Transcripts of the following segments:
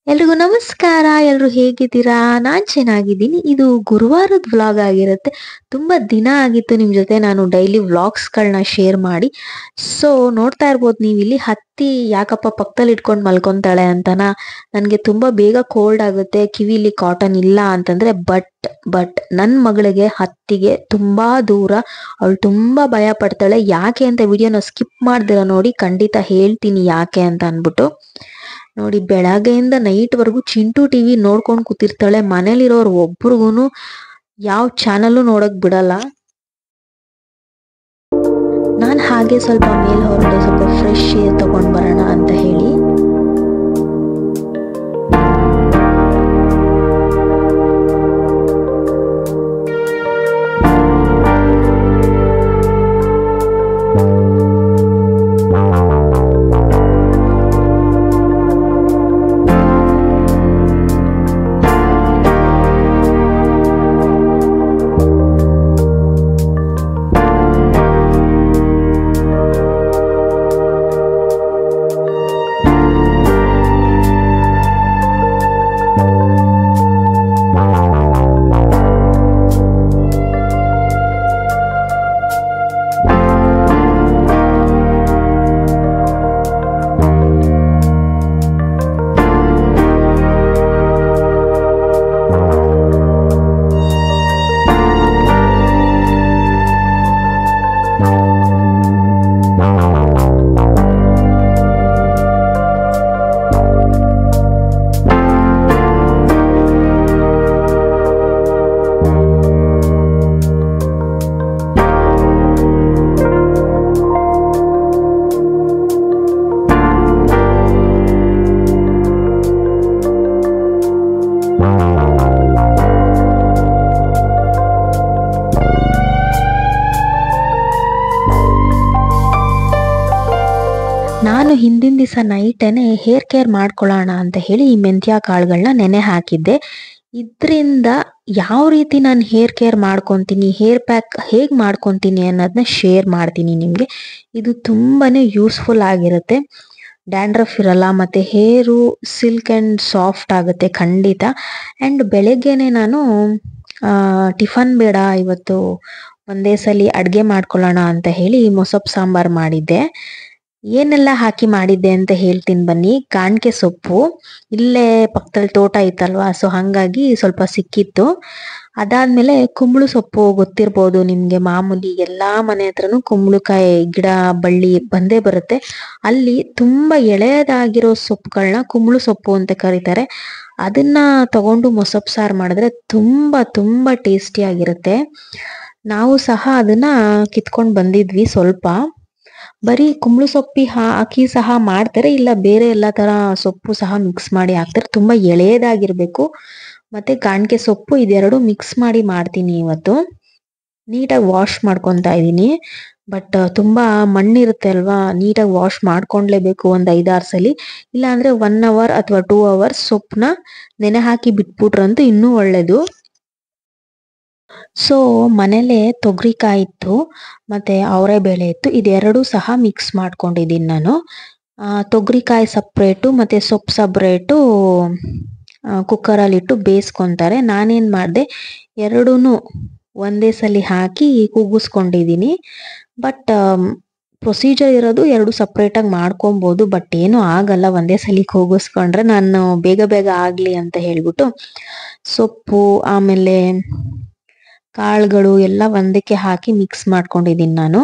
ಎಲ್ರಿಗೂ ನಮಸ್ಕಾರ. ಎಲ್ರು ಹೇಗಿದ್ದೀರಾ? ನಾನ್ ಚೆನ್ನಾಗಿದ್ದೀನಿ. ಇದು ಗುರುವಾರದ ವ್ಲಾಗ್ ಆಗಿರುತ್ತೆ. ತುಂಬಾ ದಿನ ಆಗಿತ್ತು ನಿಮ್ ಜೊತೆ ನಾನು ಡೈಲಿ ವ್ಲಾಗ್ಸ್ಗಳನ್ನ ಶೇರ್ ಮಾಡಿ. ಸೊ ನೋಡ್ತಾ ಇರ್ಬೋದು ನೀವಿಲ್ಲಿ ಹತ್ತಿ ಯಾಕಪ್ಪ ಪಕ್ಕದಲ್ಲಿ ಇಟ್ಕೊಂಡು ಮಲ್ಕೊಂತಾಳೆ ಅಂತನಾ. ನನ್ಗೆ ತುಂಬಾ ಬೇಗ ಕೋಲ್ಡ್ ಆಗುತ್ತೆ, ಕಿವಿಲಿ ಕಾಟನ್ ಇಲ್ಲ ಅಂತಂದ್ರೆ ಬಟ್ ನನ್ ಮಗಳಿಗೆ ಹತ್ತಿಗೆ ತುಂಬಾ ದೂರ. ಅವಳು ತುಂಬಾ ಭಯ ಪಡ್ತಾಳೆ. ಯಾಕೆ ಅಂತ ವಿಡಿಯೋನ ಸ್ಕಿಪ್ ಮಾಡ್ದಿರ ನೋಡಿ, ಖಂಡಿತ ಹೇಳ್ತೀನಿ ಯಾಕೆ ಅಂತ ಅನ್ಬಿಟ್ಟು. ನೋಡಿ, ಬೆಳಗ್ಗೆಯಿಂದ ನೈಟ್ ವರ್ಗು ಚಿಂಟು ಟಿವಿ ನೋಡ್ಕೊಂಡು ಕೂತಿರ್ತಾಳೆ. ಮನೇಲಿರೋರು ಒಬ್ರಿಗೂನು ಯಾವ ಚಾನಲ್ ನೋಡಕ್ ಬಿಡಲ್ಲ. ನಾನ್ ಹಾಗೆ ಸ್ವಲ್ಪ ಮೇಲ್ ಹೊರಗಡೆ ಸ್ವಲ್ಪ ಫ್ರೆಶ್ ಏರ್ ತಗೊಂಡ್ ಬರೋಣ ಅಂತ ಹೇಳಿ ನಾನು ಹಿಂದಿನ ದಿವಸ ನೈಟೇನೆ ಹೇರ್ ಕೇರ್ ಮಾಡ್ಕೊಳ್ಳೋಣ ಅಂತ ಹೇಳಿ ಈ ಮೆಂತ್ಯ ಕಾಳುಗಳನ್ನ ನೆನೆ ಹಾಕಿದ್ದೆ. ಇದರಿಂದ ಯಾವ ರೀತಿ ನಾನು ಹೇರ್ ಕೇರ್ ಮಾಡ್ಕೊತೀನಿ, ಹೇರ್ ಪ್ಯಾಕ್ ಹೇಗೆ ಮಾಡ್ಕೊತೀನಿ ಅನ್ನೋದನ್ನ ಶೇರ್ ಮಾಡ್ತೀನಿ ನಿಮಗೆ. ಇದು ತುಂಬಾನೇ ಯೂಸ್ಫುಲ್ ಆಗಿರುತ್ತೆ. ಡ್ಯಾಂಡ್ರಫ್ ಇರಲ್ಲ, ಮತ್ತೆ ಹೇರು ಸಿಲ್ಕ್ ಆ್ಯಂಡ್ ಸಾಫ್ಟ್ ಆಗುತ್ತೆ ಖಂಡಿತ. ಆ್ಯಂಡ್ ಬೆಳಗ್ಗೆನೆ ನಾನು ಟಿಫನ್ ಬೇಡ ಇವತ್ತು, ಒಂದೇ ಸಲ ಅಡುಗೆ ಮಾಡ್ಕೊಳ್ಳೋಣ ಅಂತ ಹೇಳಿ ಮೊಸಪ್ ಸಾಂಬಾರ್ ಮಾಡಿದ್ದೆ. ಏನೆಲ್ಲ ಹಾಕಿ ಮಾಡಿದ್ದೆ ಅಂತ ಹೇಳ್ತೀನಿ ಬನ್ನಿ. ಕಾಣ್ಕೆ ಸೊಪ್ಪು ಇಲ್ಲೇ ಪಕ್ಕದಲ್ಲಿ ತೋಟ ಇತ್ತಲ್ವಾ, ಸೊ ಹಂಗಾಗಿ ಸ್ವಲ್ಪ ಸಿಕ್ಕಿತ್ತು. ಅದಾದ್ಮೇಲೆ ಕುಂಬಳು ಸೊಪ್ಪು ಗೊತ್ತಿರ್ಬೋದು ನಿಮ್ಗೆ, ಮಾಮೂಲಿ ಎಲ್ಲಾ ಮನೆ ಹತ್ರನು ಕುಂಬಳಕಾಯಿ ಗಿಡ ಬಳ್ಳಿ ಬಂದೇ ಬರುತ್ತೆ. ಅಲ್ಲಿ ತುಂಬಾ ಎಳೆಯದಾಗಿರೋ ಸೊಪ್ಪುಗಳನ್ನ ಕುಂಬಳು ಸೊಪ್ಪು ಅಂತ ಕರೀತಾರೆ. ಅದನ್ನ ತಗೊಂಡು ಮೊಸಪ್ ಸಾರು ಮಾಡಿದ್ರೆ ತುಂಬಾ ತುಂಬಾ ಟೇಸ್ಟಿ ಆಗಿರುತ್ತೆ. ನಾವು ಸಹ ಅದನ್ನ ಕಿತ್ಕೊಂಡು ಬಂದಿದ್ವಿ ಸ್ವಲ್ಪ. ಬರೀ ಕುಂಬಳು ಸೊಪ್ಪಿ ಹಾಕಿ ಸಹ ಮಾಡ್ತಾರೆ, ಇಲ್ಲ ಬೇರೆ ಎಲ್ಲಾ ತರ ಸೊಪ್ಪು ಸಹ ಮಿಕ್ಸ್ ಮಾಡಿ ಹಾಕ್ತಾರೆ. ತುಂಬಾ ಎಳೆಯದಾಗಿರ್ಬೇಕು. ಮತ್ತೆ ಕಾಣ್ಕೆ ಸೊಪ್ಪು ಇದೆರಡು ಮಿಕ್ಸ್ ಮಾಡಿ ಮಾಡ್ತೀನಿ ಇವತ್ತು. ನೀಟಾಗಿ ವಾಶ್ ಮಾಡ್ಕೊತಾ ಇದ್ದೀನಿ. ಬಟ್ ತುಂಬಾ ಮಣ್ಣಿರುತ್ತೆ ಅಲ್ವಾ, ನೀಟಾಗಿ ವಾಶ್ ಮಾಡ್ಕೊಂಡ್ಲೇಬೇಕು ಒಂದ್ 5-6 ಸಲಿ. ಇಲ್ಲ ಅಂದ್ರೆ 1 ಅವರ್ ಅಥವಾ 2 ಅವರ್ಸ್ ಸೊಪ್ಪನ್ನ ನೆನೆ ಹಾಕಿ ಬಿಟ್ಬಿಟ್ರಂತೂ ಇನ್ನೂ ಒಳ್ಳೇದು. ಸೊ ಮನೇಲೆ ತೊಗರಿಕಾಯಿ ಇತ್ತು, ಮತ್ತೆ ಅವರೆ ಬೇಳೆ ಇತ್ತು. ಇದೆರಡು ಸಹ ಮಿಕ್ಸ್ ಮಾಡ್ಕೊಂಡಿದ್ದೀನಿ ನಾನು. ತೊಗರಿಕಾಯಿ ಸಪ್ರೇಟು ಮತ್ತೆ ಸೊಪ್ಪು ಸಪ್ರೇಟು ಕುಕ್ಕರಲ್ಲಿಟ್ಟು ಬೇಯಿಸ್ಕೊತಾರೆ. ನಾನೇನು ಮಾಡಿದೆ, ಎರಡೂ ಒಂದೇ ಸಲ ಹಾಕಿ ಕೂಗಿಸ್ಕೊಂಡಿದ್ದೀನಿ. ಬಟ್ ಪ್ರೊಸೀಜರ್ ಇರೋದು ಎರಡು ಸಪ್ರೇಟಾಗಿ ಮಾಡ್ಕೊಬೋದು. ಬಟ್ ಏನೂ ಆಗಲ್ಲ ಒಂದೇ ಸಲ ಕೂಗಿಸ್ಕೊಂಡ್ರೆ. ನಾನು ಬೇಗ ಬೇಗ ಆಗಲಿ ಅಂತ ಹೇಳ್ಬಿಟ್ಟು ಸೊಪ್ಪು ಆಮೇಲೆ ಕಾಳುಗಳು ಎಲ್ಲ ಒಂದಕ್ಕೆ ಹಾಕಿ ಮಿಕ್ಸ್ ಮಾಡ್ಕೊಂಡಿದ್ದೀನಿ ನಾನು.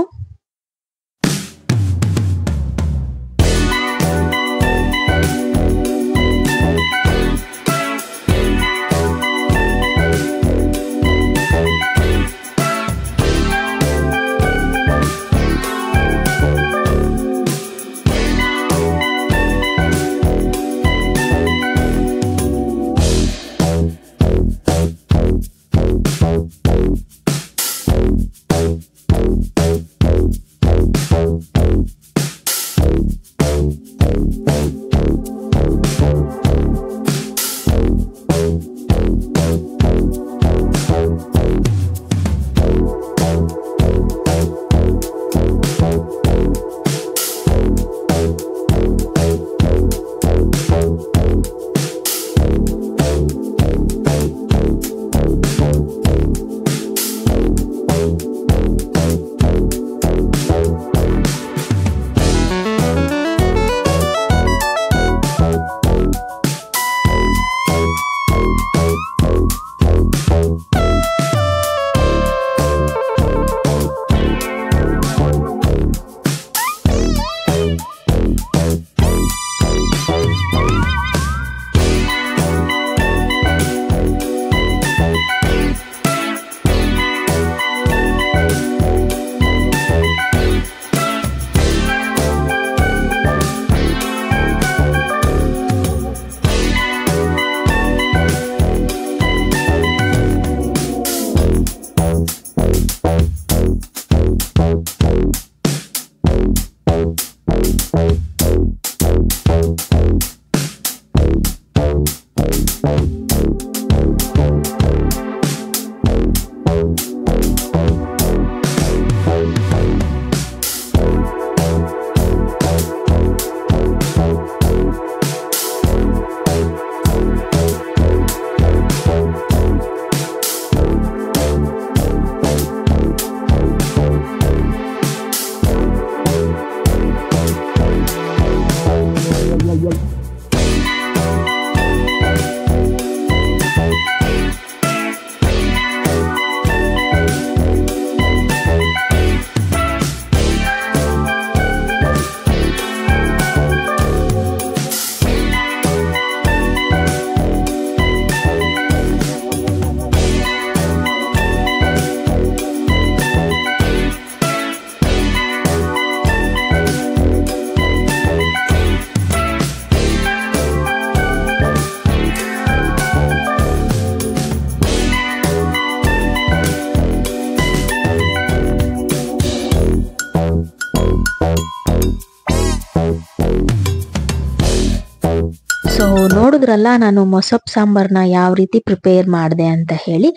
ಸೊ ನೋಡಿದ್ರಲ್ಲ ನಾನು ಮೊಸಪ್ ಸಾಂಬಾರ್ನ ಯಾವ ರೀತಿ ಪ್ರಿಪೇರ್ ಮಾಡಿದೆ ಅಂತ ಹೇಳಿ.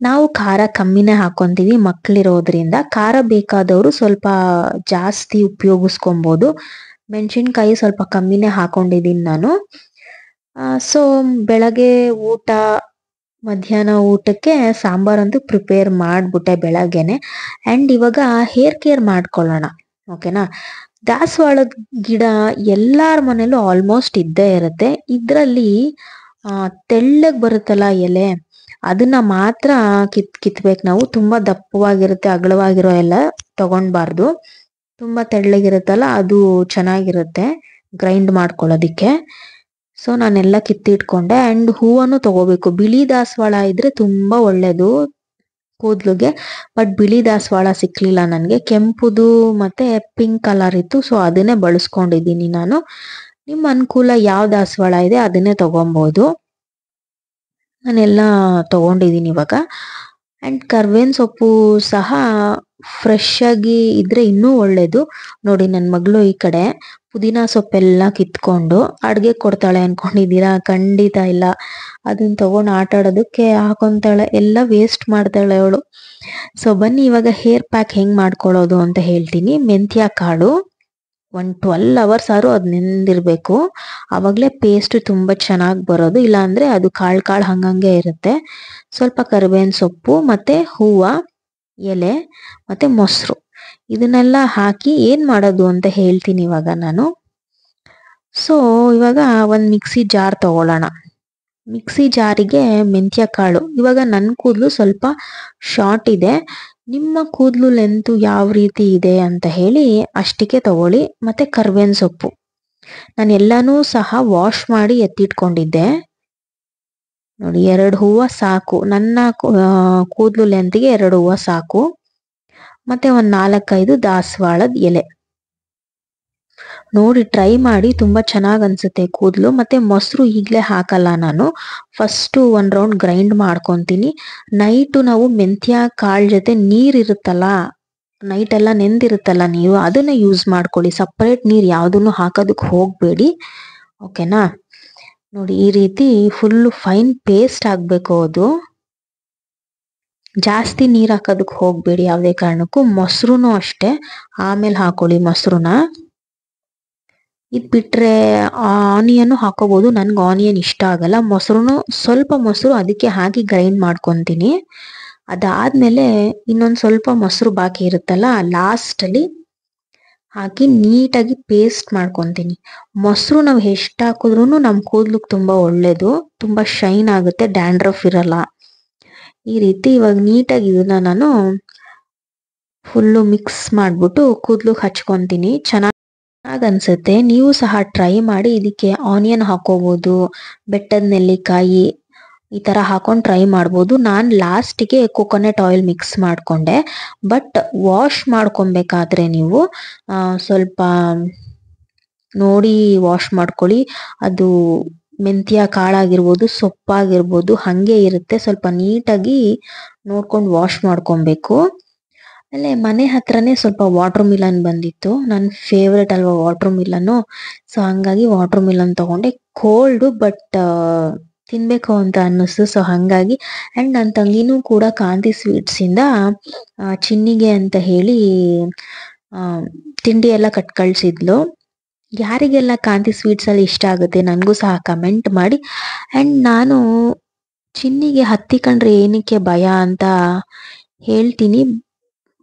ನಾವು ಖಾರ ಕಮ್ಮಿನೇ ಹಾಕೊಂತೀವಿ ಮಕ್ಕಳಿರೋದ್ರಿಂದ. ಖಾರ ಬೇಕಾದವರು ಸ್ವಲ್ಪ ಜಾಸ್ತಿ ಉಪಯೋಗಿಸ್ಕೊಬೋದು. ಮೆಣಸಿನ್ಕಾಯಿ ಸ್ವಲ್ಪ ಕಮ್ಮಿನೇ ಹಾಕೊಂಡಿದ್ದೀನಿ ನಾನು. ಸೊ ಬೆಳಗ್ಗೆ ಊಟ, ಮಧ್ಯಾಹ್ನ ಊಟಕ್ಕೆ ಸಾಂಬಾರಂತೂ ಪ್ರಿಪೇರ್ ಮಾಡಿಬಿಟ್ಟೆ ಬೆಳಗ್ಗೆನೆ. ಆ್ಯಂಡ್ ಇವಾಗ ಹೇರ್ ಕೇರ್ ಮಾಡ್ಕೊಳ್ಳೋಣ, ಓಕೆನಾ. ದಾಸವಾಳದ ಗಿಡ ಎಲ್ಲಾರ ಮನೇಲೂ ಆಲ್ಮೋಸ್ಟ್ ಇದ್ದೇ ಇರುತ್ತೆ. ಇದರಲ್ಲಿ ತೆಳ್ಳಗೆ ಬರುತ್ತಲ್ಲ ಎಲೆ, ಅದನ್ನ ಮಾತ್ರ ಕಿತ್ಬೇಕು ನಾವು. ತುಂಬ ದಪ್ಪವಾಗಿರುತ್ತೆ, ಅಗಲವಾಗಿರೋ ಎಲ್ಲ ತಗೊಳ್ಬಾರ್ದು. ತುಂಬ ತೆಳ್ಳಗಿರುತ್ತಲ್ಲ ಅದು ಚೆನ್ನಾಗಿರುತ್ತೆ ಗ್ರೈಂಡ್ ಮಾಡ್ಕೊಳ್ಳೋದಿಕ್ಕೆ. ಸೊ ನಾನೆಲ್ಲ ಕಿತ್ತಿಟ್ಕೊಂಡೆ. ಆ್ಯಂಡ್ ಹೂವನ್ನು ತಗೋಬೇಕು. ಬಿಳಿ ದಾಸವಾಳ ಇದ್ರೆ ತುಂಬ ಒಳ್ಳೇದು ಕೂದಲಿಗೆ. ಬಟ್ ಬಿಳಿ ದಾಸವಾಳ ಸಿಕ್ಲಿಲ್ಲ ನನಗೆ. ಕೆಂಪುದು ಮತ್ತೆ ಪಿಂಕ್ ಕಲರ್ ಇತ್ತು, ಸೊ ಅದನ್ನೇ ಬಳಸ್ಕೊಂಡಿದ್ದೀನಿ ನಾನು. ನಿಮ್ಮ ಅನುಕೂಲ ಯಾವ ದಾಸವಾಳ ಇದೆ ಅದನ್ನೇ ತಗೊಬೋದು. ನಾನೆಲ್ಲ ತಗೊಂಡಿದ್ದೀನಿ ಇವಾಗ. ಆ್ಯಂಡ್ ಕರ್ಬೇವಿನ ಸೊಪ್ಪು ಸಹ ಫ್ರೆಶ್ ಆಗಿ ಇದ್ರೆ ಇನ್ನೂ ಒಳ್ಳೇದು. ನೋಡಿ ನನ್ನ ಮಗಳು ಈ ಕಡೆ ಪುದೀನ ಸೊಪ್ಪೆಲ್ಲ ಕಿತ್ಕೊಂಡು ಅಡುಗೆ ಕೊಡ್ತಾಳೆ ಅನ್ಕೊಂಡಿದ್ದೀರಾ? ಖಂಡಿತ ಇಲ್ಲ. ಅದನ್ನ ತಗೊಂಡು ಆಟ ಆಡೋದಕ್ಕೆ ಹಾಕೊಂತಾಳೆ, ಎಲ್ಲ ವೇಸ್ಟ್ ಮಾಡ್ತಾಳೆ ಅವಳು. ಸೊ ಬನ್ನಿ ಇವಾಗ ಹೇರ್ ಪ್ಯಾಕ್ ಹೆಂಗೆ ಮಾಡ್ಕೊಳ್ಳೋದು ಅಂತ ಹೇಳ್ತೀನಿ. ಮೆಂತ್ಯ ಕಾಳು 12 hours ಆದ್ರೂ ಅದು ನೆಂದಿರಬೇಕು. ಆವಾಗಲೇ ಪೇಸ್ಟ್ ತುಂಬ ಚೆನ್ನಾಗಿ ಬರೋದು. ಇಲ್ಲಾಂದರೆ ಅದು ಕಾಳು ಹಂಗಂಗೆ ಇರುತ್ತೆ. ಸ್ವಲ್ಪ ಕರಿಬೇವಿನ ಸೊಪ್ಪು ಮತ್ತು ಹೂವು ಎಲೆ ಮತ್ತು ಮೊಸರು, ಇದನ್ನೆಲ್ಲ ಹಾಕಿ ಏನು ಮಾಡೋದು ಅಂತ ಹೇಳ್ತೀನಿ ಇವಾಗ ನಾನು. ಸೊ ಇವಾಗ ಒಂದು ಮಿಕ್ಸಿ ಜಾರ್ ತಗೊಳ್ಳೋಣ. ಮಿಕ್ಸಿ ಜಾರಿಗೆ ಮೆಂತ್ಯ ಕಾಳು, ಇವಾಗ ನನ್ನ ಕೂದಲು ಸ್ವಲ್ಪ ಶಾರ್ಟ್ ಇದೆ, ನಿಮ್ಮ ಕೂದಲು ಲೆಂತು ಯಾವ ರೀತಿ ಇದೆ ಅಂತ ಹೇಳಿ ಅಷ್ಟಕ್ಕೆ ತಗೊಳ್ಳಿ. ಮತ್ತು ಕರ್ಬೇವಿನ ಸೊಪ್ಪು ನಾನು ಎಲ್ಲನೂ ಸಹ ವಾಶ್ ಮಾಡಿ ಎತ್ತಿಟ್ಕೊಂಡಿದ್ದೆ. ನೋಡಿ 2 ಹೂವು ಸಾಕು, ನನ್ನ ಕೂದಲು ಲೆಂತ್ಗೆ 2 ಹೂವು ಸಾಕು. ಮತ್ತು ಒಂದು 4-5 ದಾಸವಾಳದ ಎಲೆ. ನೋಡಿ ಟ್ರೈ ಮಾಡಿ, ತುಂಬ ಚೆನ್ನಾಗಿ ಅನಿಸುತ್ತೆ ಕೂದಲು. ಮತ್ತು ಮೊಸರು ಈಗಲೇ ಹಾಕಲ್ಲ ನಾನು, ಫಸ್ಟು 1 ರೌಂಡ್ ಗ್ರೈಂಡ್ ಮಾಡ್ಕೊತೀನಿ. ನೈಟು ನಾವು ಮೆಂತ್ಯ ಕಾಳು ಜೊತೆ ನೀರಿರುತ್ತಲ್ಲ, ನೈಟೆಲ್ಲ ನೆಂದಿರುತ್ತಲ್ಲ ನೀರು, ಅದನ್ನು ಯೂಸ್ ಮಾಡ್ಕೊಳ್ಳಿ. ಸಪ್ರೇಟ್ ನೀರು ಯಾವುದನ್ನು ಹಾಕೋದಕ್ಕೆ ಹೋಗಬೇಡಿ, ಓಕೆನಾ. ನೋಡಿ ಈ ರೀತಿ ಫುಲ್ಲು ಫೈನ್ ಪೇಸ್ಟ್ ಆಗಬೇಕು ಅದು. ಜಾಸ್ತಿ ನೀರು ಹಾಕೋದಕ್ಕೆ ಹೋಗಬೇಡಿ ಯಾವುದೇ ಕಾರಣಕ್ಕೂ. ಮೊಸರು ಅಷ್ಟೇ, ಆಮೇಲೆ ಹಾಕೊಳ್ಳಿ ಮೊಸರನ್ನ. ಇದು ಬಿಟ್ಟರೆ ಆನಿಯನ್ನು ಹಾಕೋಬೋದು, ನನಗೆ ಆನಿಯನ್ ಇಷ್ಟ ಆಗಲ್ಲ. ಮೊಸರು ಸ್ವಲ್ಪ ಮೊಸರು ಅದಕ್ಕೆ ಹಾಕಿ ಗ್ರೈಂಡ್ ಮಾಡ್ಕೊತೀನಿ. ಅದಾದಮೇಲೆ ಇನ್ನೊಂದು ಸ್ವಲ್ಪ ಮೊಸರು ಬಾಕಿ ಇರುತ್ತಲ್ಲ, ಲಾಸ್ಟಲ್ಲಿ ಹಾಕಿ ನೀಟಾಗಿ ಪೇಸ್ಟ್ ಮಾಡ್ಕೊತೀನಿ. ಮೊಸರು ನಾವು ಎಷ್ಟು ಹಾಕಿದ್ರೂ ನಮ್ಮ ಕೂದಲಿಗೆ ತುಂಬ ಒಳ್ಳೆಯದು, ತುಂಬ ಶೈನ್ ಆಗುತ್ತೆ, ಡ್ಯಾಂಡ್ರಫ್ ಇರಲ್ಲ. ಈ ರೀತಿ ಇವಾಗ ನೀಟಾಗಿ ಇದನ್ನ ನಾನು ಫುಲ್ಲು ಮಿಕ್ಸ್ ಮಾಡಿಬಿಟ್ಟು ಕೂದಲಿಗೆ ಹಚ್ಕೊತೀನಿ. ಚೆನ್ನಾಗಿ ಅನ್ಸುತ್ತೆ. ನೀವು ಸಹ ಟ್ರೈ ಮಾಡಿ. ಇದಕ್ಕೆ ಆನಿಯನ್ ಹಾಕೋಬೋದು, ಬೆಟ್ಟದ ನೆಲ್ಲಿಕಾಯಿ ಈ ಥರ ಹಾಕೊಂಡು ಟ್ರೈ ಮಾಡ್ಬೋದು. ನಾನು ಲಾಸ್ಟಿಗೆ ಕೊಕೊನಟ್ ಆಯಿಲ್ ಮಿಕ್ಸ್ ಮಾಡಿಕೊಂಡೆ. ಬಟ್ ವಾಶ್ ಮಾಡ್ಕೊಬೇಕಾದ್ರೆ ನೀವು ಸ್ವಲ್ಪ ನೋಡಿ ವಾಶ್ ಮಾಡ್ಕೊಳ್ಳಿ. ಅದು ಮೆಂತ್ಯ ಕಾಳಾಗಿರ್ಬೋದು, ಸೊಪ್ಪಾಗಿರ್ಬೋದು, ಹಾಗೆ ಇರುತ್ತೆ. ಸ್ವಲ್ಪ ನೀಟಾಗಿ ನೋಡ್ಕೊಂಡು ವಾಶ್ ಮಾಡ್ಕೊಬೇಕು. ಆಮೇಲೆ ಮನೆ ಹತ್ರನೇ ಸ್ವಲ್ಪ ವಾಟರ್ ಮಿಲನ್ ಬಂದಿತ್ತು, ನನ್ನ ಫೇವ್ರೆಟ್ ಅಲ್ವಾ ವಾಟರ್ ಮಿಲನ್ನು. ಸೊ ಹಾಗಾಗಿ ವಾಟರ್ ಮಿಲನ್ ತೊಗೊಂಡೆ. ಕೋಲ್ಡು ಬಟ್ ತಿನ್ನಬೇಕು ಅಂತ ಅನ್ನಿಸ್ತು, ಸೊ ಹಾಗಾಗಿ. ಆ್ಯಂಡ್ ನನ್ನ ತಂಗಿನೂ ಕೂಡ ಕಾಂತಿ ಸ್ವೀಟ್ಸಿಂದ ಚಿನ್ನಿಗೆ ಅಂತ ಹೇಳಿ ತಿಂಡಿ ಎಲ್ಲ ಕಟ್ ಕಳಿಸಿದ್ಲು. ಯಾರಿಗೆಲ್ಲ ಕಾಂತಿ ಸ್ವೀಟ್ಸಲ್ಲಿ ಇಷ್ಟ ಆಗುತ್ತೆ ನನಗೂ ಸಹ ಕಮೆಂಟ್ ಮಾಡಿ. ಆ್ಯಂಡ್ ನಾನು ಚಿನ್ನಿಗೆ ಹತ್ತಿ ಕಂಡ್ರೆ ಏನಕ್ಕೆ ಭಯ ಅಂತ ಹೇಳ್ತೀನಿ.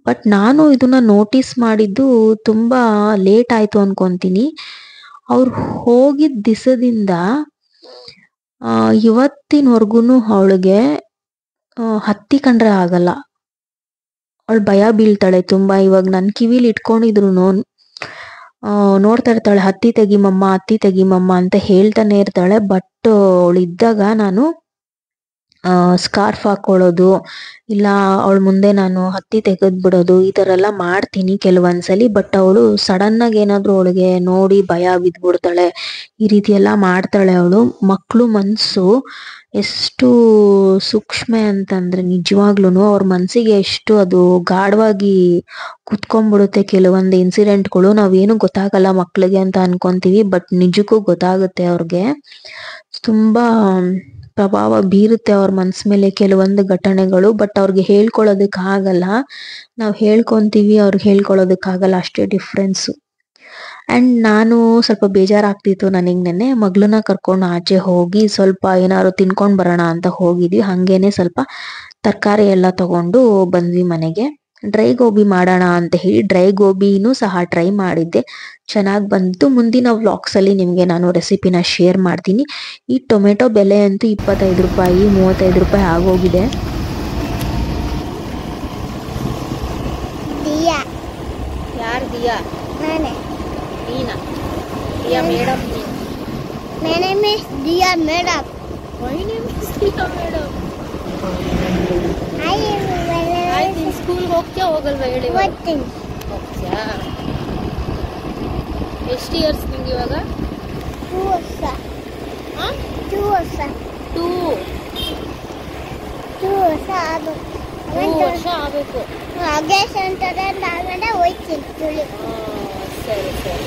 ಬಟ್ ನಾನು ಇದನ್ನ ನೋಟಿಸ್ ಮಾಡಿದ್ದು ತುಂಬ ಲೇಟ್ ಆಯಿತು ಅನ್ಕೊತೀನಿ. ಅವ್ರು ಹೋಗಿದ್ದ ದಿವಸದಿಂದ ಇವತ್ತಿನವರೆಗೂ ಅವಳಿಗೆ ಹತ್ತಿ ಕಂಡ್ರೆ ಆಗಲ್ಲ. ಅವಳು ಭಯ ಬೀಳ್ತಾಳೆ ತುಂಬ. ಇವಾಗ ನನ್ನ ಕಿವಿಲಿ ಇಟ್ಕೊಂಡಿದ್ರು ನೋಡ್ತಾ ಇರ್ತಾಳೆ, ಹತ್ತಿ ತೆಗಿಮಮ್ಮ ಹತ್ತಿ ತೆಗಿಮಮ್ಮ ಅಂತ ಹೇಳ್ತಾನೆ ಇರ್ತಾಳೆ. ಬಟ್ ಅವಳು ಇದ್ದಾಗ ನಾನು ಸ್ಕಾರ್ಫ್ ಹಾಕೊಳ್ಳೋದು, ಇಲ್ಲ ಅವಳ ಮುಂದೆ ನಾನು ಹತ್ತಿ ತೆಗೆದ್ಬಿಡೋದು, ಈ ಥರ ಎಲ್ಲ ಮಾಡ್ತೀನಿ ಕೆಲವೊಂದ್ಸಲಿ. ಬಟ್ ಅವಳು ಸಡನ್ನಾಗಿ ಏನಾದರೂ ಅವಳಿಗೆ ನೋಡಿ ಭಯ ಬಿದ್ಬಿಡ್ತಾಳೆ, ಈ ರೀತಿ ಎಲ್ಲ ಮಾಡ್ತಾಳೆ ಅವಳು. ಮಕ್ಕಳು ಮನಸ್ಸು ಎಷ್ಟು ಸೂಕ್ಷ್ಮ ಅಂತಂದ್ರೆ ನಿಜವಾಗ್ಲೂ ಅವ್ರ ಮನಸ್ಸಿಗೆ ಎಷ್ಟು ಅದು ಗಾಢವಾಗಿ ಕುತ್ಕೊಂಡ್ಬಿಡುತ್ತೆ ಕೆಲವೊಂದು ಇನ್ಸಿಡೆಂಟ್ಗಳು. ನಾವೇನು ಗೊತ್ತಾಗಲ್ಲ ಮಕ್ಳಿಗೆ ಅಂತ ಅನ್ಕೊಂತೀವಿ, ಬಟ್ ನಿಜಕ್ಕೂ ಗೊತ್ತಾಗುತ್ತೆ ಅವ್ರಿಗೆ. ತುಂಬಾ ಪ್ರಭಾವ ಬೀರುತ್ತೆ ಅವ್ರ ಮನ್ಸ್ ಮೇಲೆ ಕೆಲವೊಂದು ಘಟನೆಗಳು. ಬಟ್ ಅವ್ರಿಗೆ ಹೇಳ್ಕೊಳ್ಳೋದಕ್ ಆಗಲ್ಲ, ನಾವ್ ಹೇಳ್ಕೊಂತೀವಿ, ಅವ್ರಿಗೆ ಹೇಳ್ಕೊಳ್ಳೋದಕ್ ಆಗಲ್ಲ, ಅಷ್ಟೇ ಡಿಫ್ರೆನ್ಸು. ಅಂಡ್ ನಾನು ಸ್ವಲ್ಪ ಬೇಜಾರಾಗ್ತಿತ್ತು ನನಗೆ. ನೆನ್ನೆ ಮಗಳನ್ನ ಕರ್ಕೊಂಡು ಆಚೆ ಹೋಗಿ ಸ್ವಲ್ಪ ಏನಾದ್ರು ತಿನ್ಕೊಂಡ್ ಬರೋಣ ಅಂತ ಹೋಗಿದ್ವಿ. ಹಂಗೇನೆ ಸ್ವಲ್ಪ ತರಕಾರಿ ಎಲ್ಲ ತಗೊಂಡು ಬಂದ್ವಿ ಮನೆಗೆ. ಡ್ರೈ ಗೋಬಿ ಮಾಡೋಣ ಅಂತ ಹೇಳಿ ಡ್ರೈ ಗೋಬಿನೂ ಸಹ ಟ್ರೈ ಮಾಡಿದ್ದೆ, ಚೆನ್ನಾಗಿ ಬಂತು. ಮುಂದಿನ ವ್ಲಾಗ್ಸ್ ಅಲ್ಲಿ ನಿಮ್ಗೆ ನಾನು ರೆಸಿಪಿನ ಶೇರ್ ಮಾಡ್ತೀನಿ. ಈ ಟೊಮೆಟೊ ಬೆಲೆ ಅಂತೂ 25 ರೂಪಾಯಿ 35 ರೂಪಾಯಿ ಆಗೋಗಿದೆ. ಯಾರು ದಿಯಾ? ನಾನೇ. ನೀನಾ? Diya madam. My name is Diya Madam. My name is Diya Madam. ಆಯ್ತು, ಸ್ಕೂಲ್ಗೆ ಹೋಗ್ತೀಯಾ ಹೋಗಲ್ವಾ ಹೇಳಿ? ಹೋಗ್ತೀನಿ. ಹೋಗ್ತೀಯಾ? ಎಷ್ಟು ಇಯರ್ಸ್ ನಿಂಗೆ ಇವಾಗ? 2 ವರ್ಷ. 2 ವರ್ಷ. 2 ವರ್ಷ ಆಗಬೇಕು. 2 ವರ್ಷ ಆಗಬೇಕು. ಆಗಸ್ಟ್ ಅಂತಾರೆ ನಾಳೆ ಹೋಗ್ತೀನಿ. ಸರಿ ಸರಿ.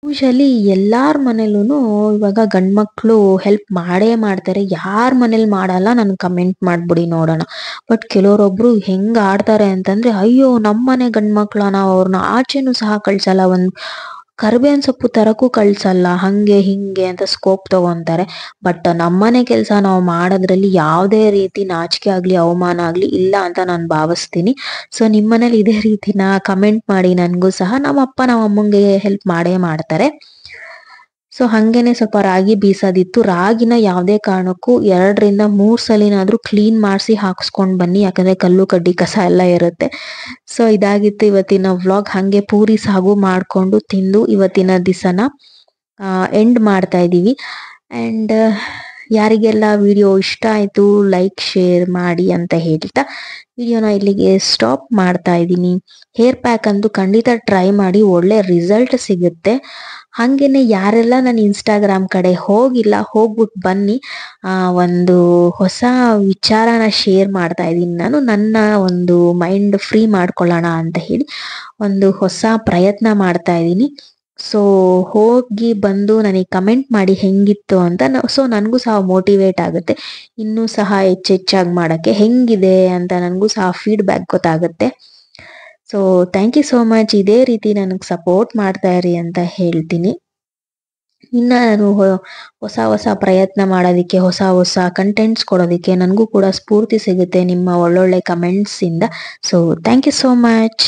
ಯೂಶಲಿ ಎಲ್ಲಾರ ಮನೇಲೂ ಇವಾಗ ಗಂಡ್ಮಕ್ಳು ಹೆಲ್ಪ್ ಮಾಡೇ ಮಾಡ್ತಾರೆ. ಯಾರ ಮನೇಲಿ ಮಾಡಲ್ಲ ನನ್ಗೆ ಕಮೆಂಟ್ ಮಾಡ್ಬಿಡಿ ನೋಡೋಣ. ಬಟ್ ಕೆಲವರೊಬ್ರು ಹೆಂಗ್ ಆಡ್ತಾರೆ ಅಂತಂದ್ರೆ, ಅಯ್ಯೋ ನಮ್ಮನೆ ಗಂಡ್ಮಕ್ಳ, ನಾವು ಅವ್ರನ್ನ ಆಚೆನೂ ಸಹ ಕಳ್ಸಲ್ಲ, ಒಂದ್ ಕರ್ಬೇವಿನ ಸೊಪ್ಪು ತರಕ್ಕೂ ಕಳ್ಸಲ್ಲ, ಹಂಗೆ ಹಿಂಗೆ ಅಂತ ಸ್ಕೋಪ್ ತಗೊಂತಾರೆ. ಬಟ್ ನಮ್ಮನೆ ಕೆಲಸ ನಾವು ಮಾಡೋದ್ರಲ್ಲಿ ಯಾವುದೇ ರೀತಿ ನಾಚಿಕೆ ಆಗ್ಲಿ ಅವಮಾನ ಆಗ್ಲಿ ಇಲ್ಲ ಅಂತ ನಾನು ಭಾವಿಸ್ತೀನಿ. ಸೊ ನಿಮ್ಮನೇಲಿ ಇದೇ ರೀತಿನ ಕಮೆಂಟ್ ಮಾಡಿ. ನನ್ಗೂ ಸಹ ನಮ್ಮ ಅಪ್ಪ ನಮ್ಮ ಅಮ್ಮಂಗೆ ಹೆಲ್ಪ್ ಮಾಡೇ ಮಾಡ್ತಾರೆ. ಸೊ ಹಂಗೇನೆ ಸ್ವಲ್ಪ ರಾಗಿ ಬೀಸೋದಿತ್ತು. ರಾಗಿನ ಯಾವುದೇ ಕಾರಣಕ್ಕೂ 2 ರಿಂದ 3 ಸಲಿನಾದ್ರೂ ಕ್ಲೀನ್ ಮಾಡಿಸಿ ಹಾಕ್ಸ್ಕೊಂಡ್ ಬನ್ನಿ, ಯಾಕಂದ್ರೆ ಕಲ್ಲು ಕಡ್ಡಿ ಕಸ ಎಲ್ಲ ಇರುತ್ತೆ. ಸೊ ಇದಾಗಿತ್ತು ಇವತ್ತಿನ ವ್ಲಾಗ್. ಹಂಗೆ ಪೂರಿ ಸಾಗು ಮಾಡ್ಕೊಂಡು ತಿಂದು ಇವತ್ತಿನ ದಿವಸನ ಎಂಡ್ ಮಾಡ್ತಾ ಇದೀವಿ. ಅಂಡ್ ಯಾರಿಗೆಲ್ಲ ವಿಡಿಯೋ ಇಷ್ಟ ಆಯ್ತು ಲೈಕ್ ಶೇರ್ ಮಾಡಿ ಅಂತ ಹೇಳ್ತಾ ವಿಡಿಯೋನ ಇಲ್ಲಿಗೆ ಸ್ಟಾಪ್ ಮಾಡ್ತಾ ಇದ್ದೀನಿ. ಹೇರ್ ಪ್ಯಾಕ್ ಅಂತೂ ಖಂಡಿತ ಟ್ರೈ ಮಾಡಿ, ಒಳ್ಳೆ ರಿಸಲ್ಟ್ ಸಿಗುತ್ತೆ. ಹಂಗೇನೆ ಯಾರೆಲ್ಲ ನನ್ನ ಇನ್ಸ್ಟಾಗ್ರಾಮ್ ಕಡೆ ಹೋಗಿಲ್ಲ ಹೋಗ್ಬಿಟ್ಟು ಬನ್ನಿ. ಒಂದು ಹೊಸ ವಿಚಾರನ ಶೇರ್ ಮಾಡ್ತಾ ಇದ್ದೀನಿ ನಾನು. ನನ್ನ ಒಂದು ಮೈಂಡ್ ಫ್ರೀ ಮಾಡ್ಕೊಳ್ಳೋಣ ಅಂತ ಹೇಳಿ ಒಂದು ಹೊಸ ಪ್ರಯತ್ನ ಮಾಡ್ತಾ ಇದ್ದೀನಿ. ಸೊ ಹೋಗಿ ಬಂದು ನನಗೆ ಕಮೆಂಟ್ ಮಾಡಿ ಹೆಂಗಿತ್ತು ಅಂತ. ಸೊ ನನಗೂ ಸಹ ಮೋಟಿವೇಟ್ ಆಗುತ್ತೆ ಇನ್ನೂ ಸಹ ಹೆಚ್ಚೆಚ್ಚಾಗಿ ಮಾಡೋಕ್ಕೆ. ಹೆಂಗಿದೆ ಅಂತ ನನಗೂ ಸಹ ಫೀಡ್ಬ್ಯಾಕ್ ಗೊತ್ತಾಗುತ್ತೆ. So thank you so much. ಇದೇ ರೀತಿ ನನಗೆ ಸಪೋರ್ಟ್ ಮಾಡ್ತಾ ಇರಿ ಅಂತ ಹೇಳ್ತೀನಿ. ಇನ್ನು ನಾನು ಹೊಸ ಹೊಸ ಪ್ರಯತ್ನ ಮಾಡೋದಕ್ಕೆ, ಹೊಸ ಹೊಸ ಕಂಟೆಂಟ್ಸ್ ಕೊಡೋದಕ್ಕೆ ನನಗೂ ಕೂಡ ಸ್ಫೂರ್ತಿ ಸಿಗುತ್ತೆ ನಿಮ್ಮ ಒಳ್ಳೊಳ್ಳೆ ಕಮೆಂಟ್ಸಿಂದ. So thank you so much.